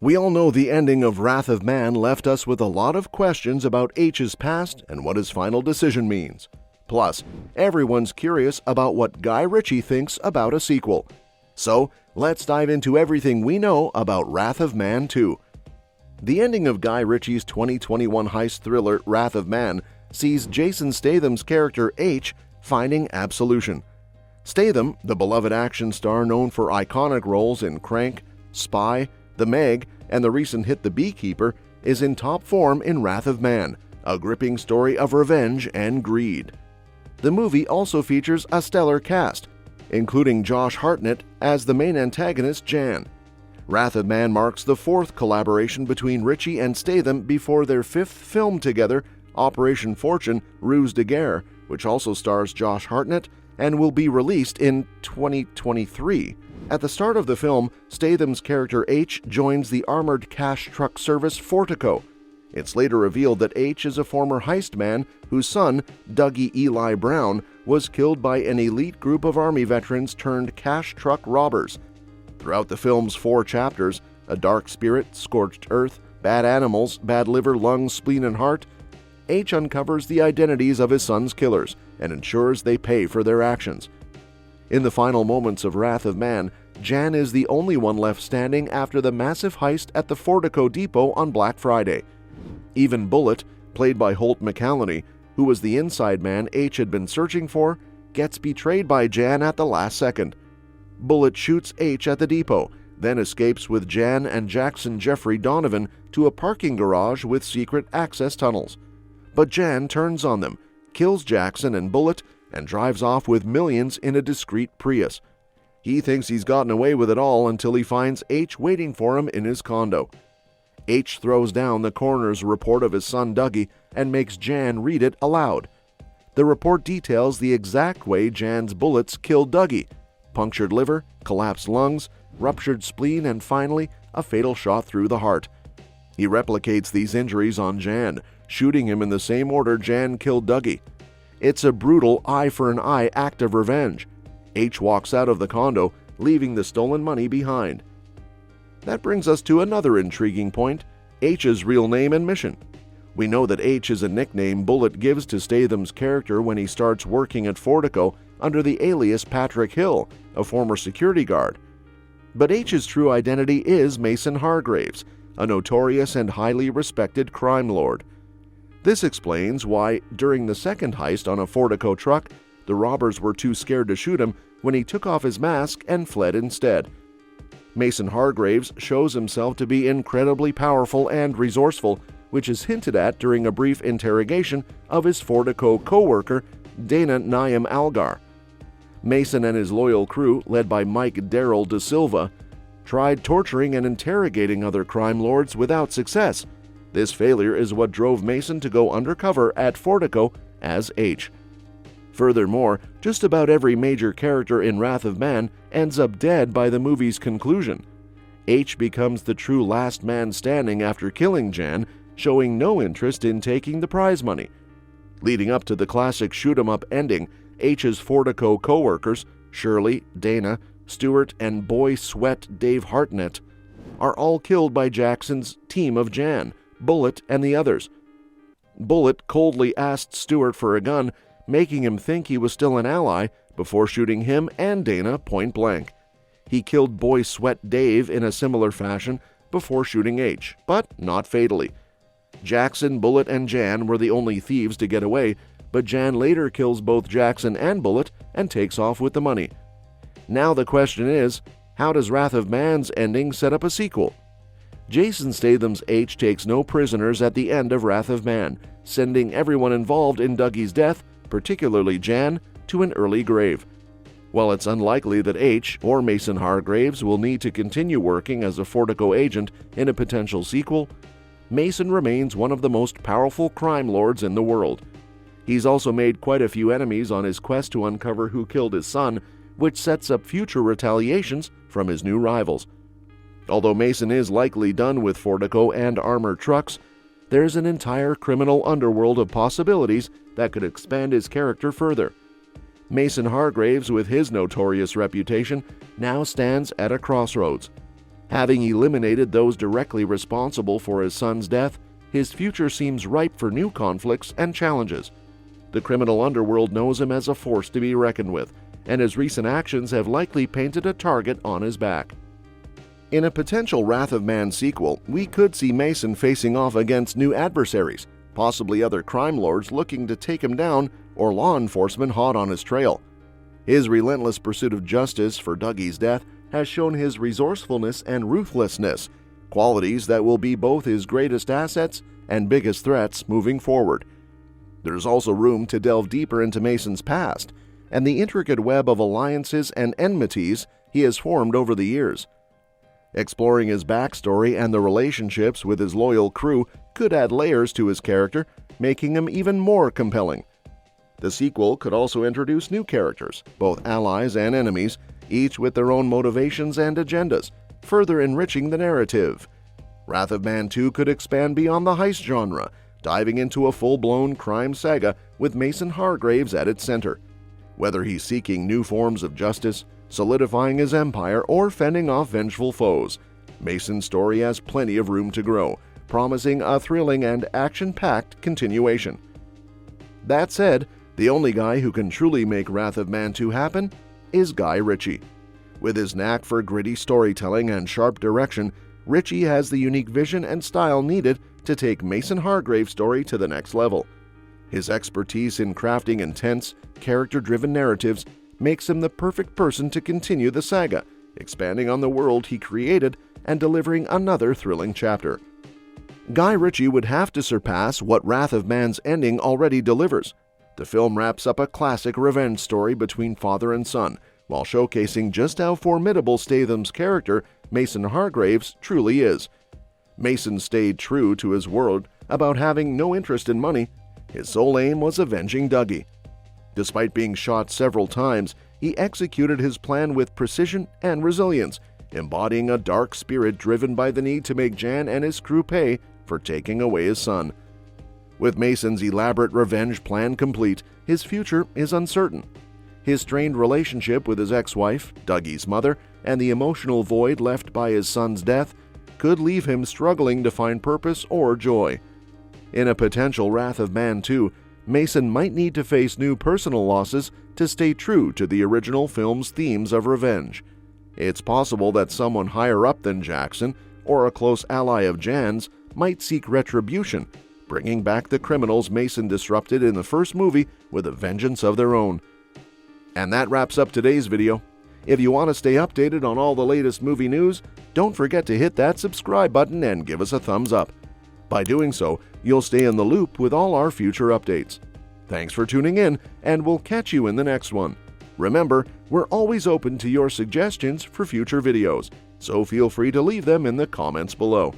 We all know the ending of Wrath of Man left us with a lot of questions about H's past and what his final decision means. Plus, everyone's curious about what Guy Ritchie thinks about a sequel. So, let's dive into everything we know about Wrath of Man 2. The ending of Guy Ritchie's 2021 heist thriller Wrath of Man sees Jason Statham's character H finding absolution. Statham, the beloved action star known for iconic roles in Crank, Spy, The Meg, and the recent hit The Beekeeper, is in top form in Wrath of Man, a gripping story of revenge and greed. The movie also features a stellar cast, including Josh Hartnett as the main antagonist Jan. Wrath of Man marks the fourth collaboration between Ritchie and Statham before their fifth film together, Operation Fortune: Ruse de Guerre, which also stars Josh Hartnett and will be released in 2023. At the start of the film, Statham's character H joins the armored cash truck service Fortico. It's later revealed that H is a former heist man whose son, Dougie Eli Brown, was killed by an elite group of Army veterans turned cash truck robbers. Throughout the film's 4 chapters, A Dark Spirit, Scorched Earth, Bad Animals, Bad Liver, Lungs, Spleen, and Heart, H uncovers the identities of his son's killers and ensures they pay for their actions. In the final moments of Wrath of Man, Jan is the only one left standing after the massive heist at the Fortico depot on Black Friday. Even Bullet, played by Holt McCallany, who was the inside man H had been searching for, gets betrayed by Jan at the last second. Bullet shoots H at the depot, then escapes with Jan and Jackson Jeffrey Donovan to a parking garage with secret access tunnels. But Jan turns on them, kills Jackson and Bullet, and drives off with millions in a discreet Prius. He thinks he's gotten away with it all until he finds H waiting for him in his condo. H throws down the coroner's report of his son Dougie and makes Jan read it aloud. The report details the exact way Jan's bullets killed Dougie: punctured liver, collapsed lungs, ruptured spleen, and finally, a fatal shot through the heart. He replicates these injuries on Jan, shooting him in the same order Jan killed Dougie. It's a brutal eye-for-an-eye act of revenge. H walks out of the condo, leaving the stolen money behind. That brings us to another intriguing point: H's real name and mission. We know that H is a nickname Bullet gives to Statham's character when he starts working at Fortico under the alias Patrick Hill, a former security guard. But H's true identity is Mason Hargraves, a notorious and highly respected crime lord. This explains why, during the second heist on a Fortico truck, the robbers were too scared to shoot him when he took off his mask and fled instead. Mason Hargraves shows himself to be incredibly powerful and resourceful, which is hinted at during a brief interrogation of his Fortico co-worker, Dana Niamh Algar. Mason and his loyal crew, led by Mike Darrell De Silva, tried torturing and interrogating other crime lords without success. This failure is what drove Mason to go undercover at Fortico as H. Furthermore, just about every major character in Wrath of Man ends up dead by the movie's conclusion. H becomes the true last man standing after killing Jan, showing no interest in taking the prize money. Leading up to the classic shoot-'em-up ending, H's Fortico co-workers, Shirley, Dana, Stewart, and Boy Sweat Dave Hartnett, are all killed by Jackson's team of Jan, Bullet, and the others. Bullet coldly asked Stewart for a gun, making him think he was still an ally, before shooting him and Dana point blank. He killed Boy Sweat Dave in a similar fashion before shooting H, but not fatally. Jackson, Bullet, and Jan were the only thieves to get away, but Jan later kills both Jackson and Bullet and takes off with the money. Now the question is, how does Wrath of Man's ending set up a sequel? Jason Statham's H takes no prisoners at the end of Wrath of Man, sending everyone involved in Dougie's death, particularly Jan, to an early grave. While it's unlikely that H or Mason Hargraves will need to continue working as a Fortico agent in a potential sequel, Mason remains one of the most powerful crime lords in the world. He's also made quite a few enemies on his quest to uncover who killed his son, which sets up future retaliations from his new rivals. Although Mason is likely done with Fortico and armored trucks, there's an entire criminal underworld of possibilities that could expand his character further. Mason Hargraves, with his notorious reputation, now stands at a crossroads. Having eliminated those directly responsible for his son's death, his future seems ripe for new conflicts and challenges. The criminal underworld knows him as a force to be reckoned with, and his recent actions have likely painted a target on his back. In a potential Wrath of Man sequel, we could see Mason facing off against new adversaries, possibly other crime lords looking to take him down or law enforcement hot on his trail. His relentless pursuit of justice for Dougie's death has shown his resourcefulness and ruthlessness, qualities that will be both his greatest assets and biggest threats moving forward. There's also room to delve deeper into Mason's past and the intricate web of alliances and enmities he has formed over the years. Exploring his backstory and the relationships with his loyal crew could add layers to his character, making him even more compelling. The sequel could also introduce new characters, both allies and enemies, each with their own motivations and agendas, further enriching the narrative. Wrath of Man 2 could expand beyond the heist genre, diving into a full-blown crime saga with Mason Hargraves at its center. Whether he's seeking new forms of justice, solidifying his empire, or fending off vengeful foes, Mason's story has plenty of room to grow, promising a thrilling and action-packed continuation. That said, the only guy who can truly make Wrath of Man 2 happen is Guy Ritchie. With his knack for gritty storytelling and sharp direction, Ritchie has the unique vision and style needed to take Mason Hargrave's story to the next level. His expertise in crafting intense, character-driven narratives makes him the perfect person to continue the saga, expanding on the world he created and delivering another thrilling chapter. Guy Ritchie would have to surpass what Wrath of Man's ending already delivers. The film wraps up a classic revenge story between father and son, while showcasing just how formidable Statham's character, Mason Hargraves, truly is. Mason stayed true to his word about having no interest in money. His sole aim was avenging Dougie. Despite being shot several times, he executed his plan with precision and resilience, embodying a dark spirit driven by the need to make Jan and his crew pay for taking away his son. With Mason's elaborate revenge plan complete, his future is uncertain. His strained relationship with his ex-wife, Dougie's mother, and the emotional void left by his son's death could leave him struggling to find purpose or joy. In a potential Wrath of Man 2, Mason might need to face new personal losses to stay true to the original film's themes of revenge. It's possible that someone higher up than Jackson, or a close ally of Jan's, might seek retribution, bringing back the criminals Mason disrupted in the first movie with a vengeance of their own. And that wraps up today's video. If you want to stay updated on all the latest movie news, don't forget to hit that subscribe button and give us a thumbs up. By doing so, you'll stay in the loop with all our future updates. Thanks for tuning in, and we'll catch you in the next one. Remember, we're always open to your suggestions for future videos, so feel free to leave them in the comments below.